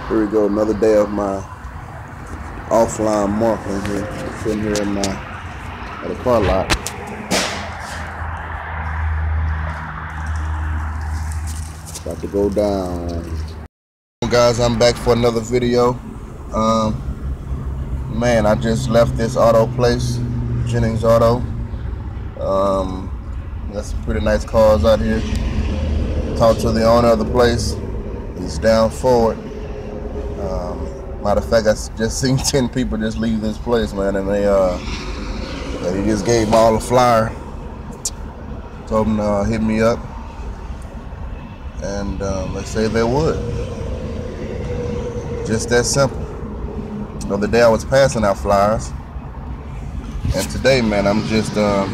Here we go, another day of my offline marketing here. Sitting here at the car lot. About to go down. Guys, I'm back for another video. Man, I just left this auto place, Jennings Auto. Got some pretty nice cars out here. Talked to the owner of the place. He's down for it. Matter of fact, I just seen 10 people just leave this place, man, and he just gave them all a flyer. Told them to hit me up, and they say they would. Just that simple. The other day I was passing out flyers, and today, man, I'm just out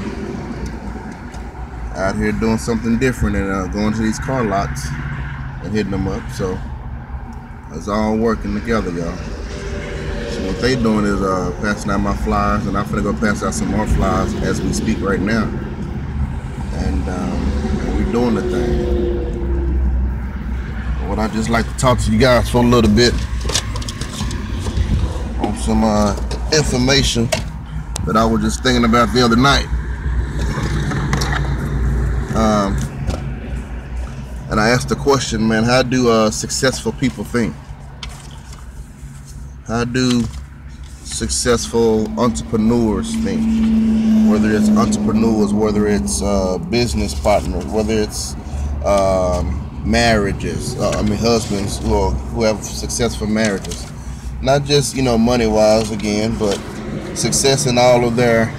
here doing something different and going to these car lots and hitting them up. So it's all working together, y'all. So what they doing is passing out my flyers, and I'm finna go pass out some more flyers as we speak right now. And we're doing the thing. What I just like to talk to you guys for a little bit on some information that I was just thinking about the other night. And I asked the question, man, how do successful people think? How do successful entrepreneurs think? Whether it's entrepreneurs, whether it's business partners, whether it's marriages, husbands who have successful marriages. Not just, money-wise again, but success in all of their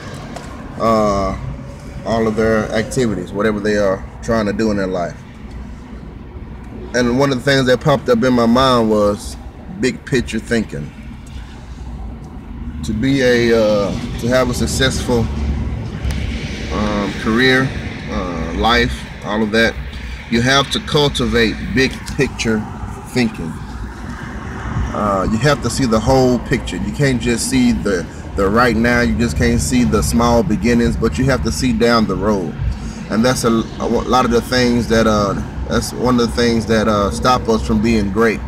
activities, whatever they are trying to do in their life. And one of the things that popped up in my mind was big picture thinking. To be to have a successful career, life, all of that, you have to cultivate big picture thinking. You have to see the whole picture. You can't just see the right now. You just can't see the small beginnings, but you have to see down the road. And that's a lot of the things that that's one of the things that stop us from being great,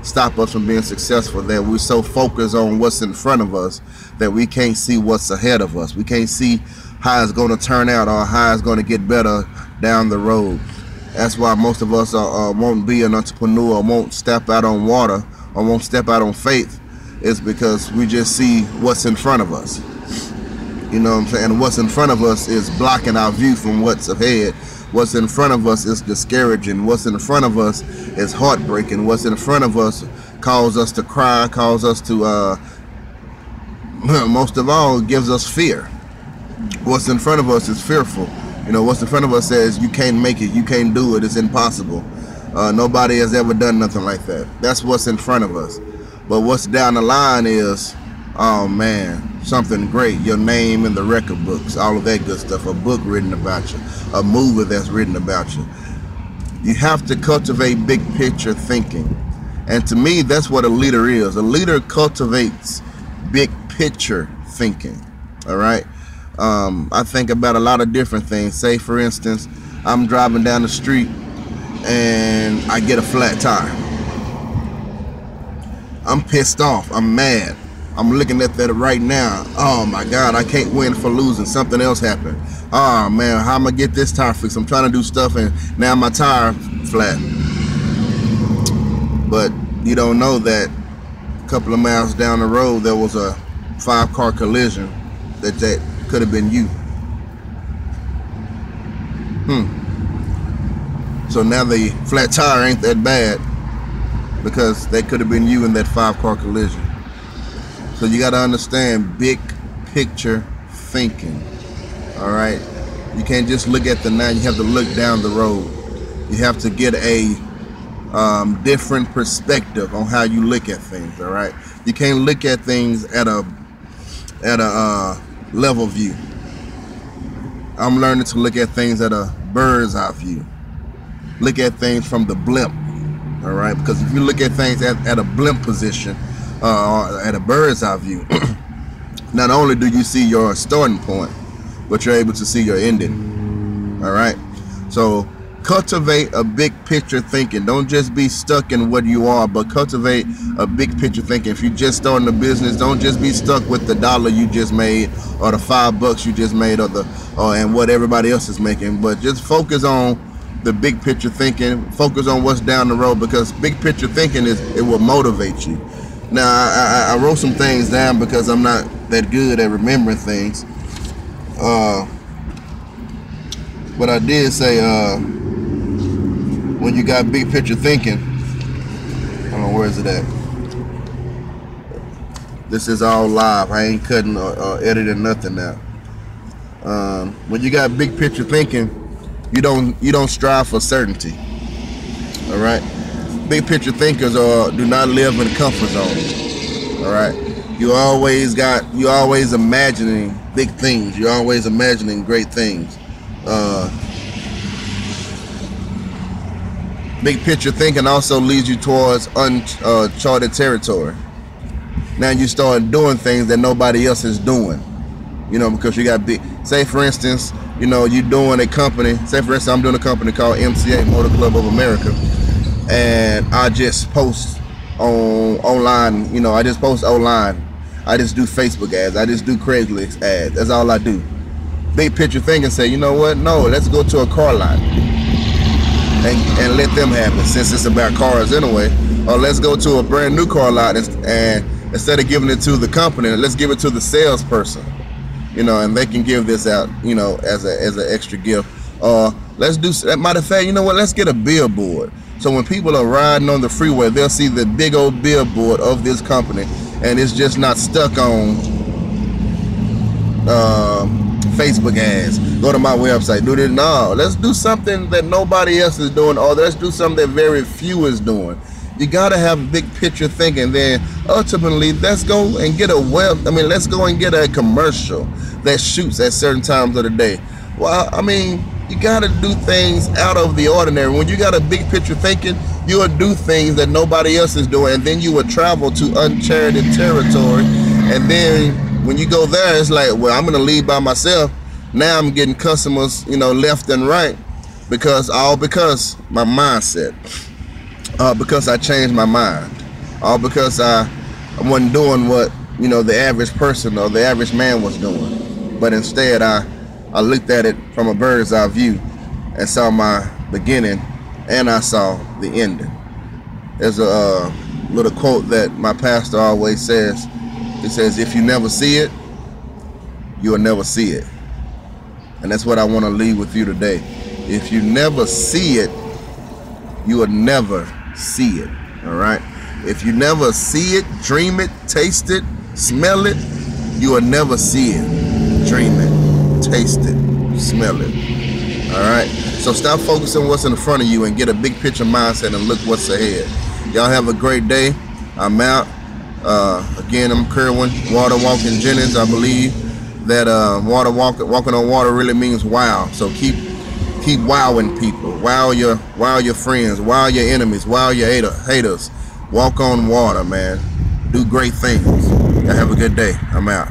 stop us from being successful, that we're so focused on what's in front of us that we can't see what's ahead of us. We can't see how it's going to turn out or how it's going to get better down the road. That's why most of us won't be an entrepreneur, or won't step out on water, or won't step out on faith. Is because we just see what's in front of us. You know what I'm saying? And what's in front of us is blocking our view from what's ahead. What's in front of us is discouraging. What's in front of us is heartbreaking. What's in front of us causes us to cry, causes us to, most of all, gives us fear. What's in front of us is fearful. What's in front of us says you can't make it, you can't do it, it's impossible. Nobody has ever done nothing like that. That's what's in front of us. But what's down the line is, oh man, something great, your name in the record books, all of that good stuff, a book written about you, a movie that's written about you. You have to cultivate big picture thinking. And to me, that's what a leader is. A leader cultivates big picture thinking, all right? I think about a lot of different things. Say, for instance, I'm driving down the street and I get a flat tire. I'm pissed off. I'm mad. I'm looking at that right now. Oh my God, I can't win for losing. Something else happened. Oh man, how am I gonna get this tire fixed? I'm trying to do stuff and now my tire flat. But you don't know that a couple of miles down the road there was a 5-car collision that could have been you. So now the flat tire ain't that bad because that could have been you in that 5-car collision. So you got to understand big picture thinking. All right, you can't just look at the now. You have to look down the road. You have to get a different perspective on how you look at things. All right, you can't look at things at a level view. I'm learning to look at things at a bird's eye view. Look at things from the blimp. All right, because if you look at things at a blimp position, at a bird's eye view, not only do you see your starting point, but you're able to see your ending. All right, so Cultivate a big picture thinking. Don't just be stuck in what you are, but cultivate a big picture thinking. If you're just starting a business, don't just be stuck with the dollar you just made or the $5 you just made and what everybody else is making, but just focus on the big picture thinking. Focus on what's down the road, because big picture thinking it will motivate you. Now I wrote some things down because I'm not that good at remembering things, but I did say when you got big picture thinking, I don't know, where is it at? This is all live. I ain't cutting or editing nothing now. When you got big picture thinking, you don't strive for certainty. All right. Big picture thinkers do not live in the comfort zone. All right. You always imagining big things. You're always imagining great things. Big picture thinking also leads you towards uncharted territory. Now you start doing things that nobody else is doing, because you got big. Say for instance, you're doing a company. Say for instance, I'm doing a company called MCA, Motor Club of America, and I just post online. I just post online. I just do Facebook ads. I just do Craigslist ads. That's all I do. Big picture thinking say, you know what? No, let's go to a car lot and let them have it, since it's about cars anyway. Or let's go to a brand new car lot and instead of giving it to the company, let's give it to the salesperson, and they can give this out, as an extra gift. Let's do, matter of fact, you know what? Let's get a billboard. So when people are riding on the freeway, they'll see the big old billboard of this company, and it's just not stuck on Facebook ads. Go to my website, do this. No, let's do something that nobody else is doing, or let's do something that very few is doing. You gotta have big picture thinking. Then ultimately, let's go and get let's go and get a commercial that shoots at certain times of the day. Well, you gotta do things out of the ordinary. When you got a big picture thinking, you will do things that nobody else is doing, and then you will travel to uncharted territory. And then when you go there, it's like, well, I'm gonna leave by myself. Now I'm getting customers, left and right, because my mindset. Because I changed my mind, all because I wasn't doing what the average person or the average man was doing, but instead I looked at it from a bird's eye view and saw my beginning and I saw the ending. There's a little quote that my pastor always says. It says, if you never see it, you will never see it. And that's what I want to leave with you today. If you never see it, you will never see it. All right. If you never see it, dream it, taste it, smell it, you will never see it, dream it, taste it, smell it. All right. So stop focusing on what's in front of you and get a big picture mindset and look what's ahead. Y'all have a great day. I'm out. Again, I'm Kerwin, water walking Jennings. I believe that walking on water really means wow. So keep wowing people. Wow your friends. Wow your enemies. Wow your haters. Walk on water, man. Do great things. Y'all have a good day. I'm out.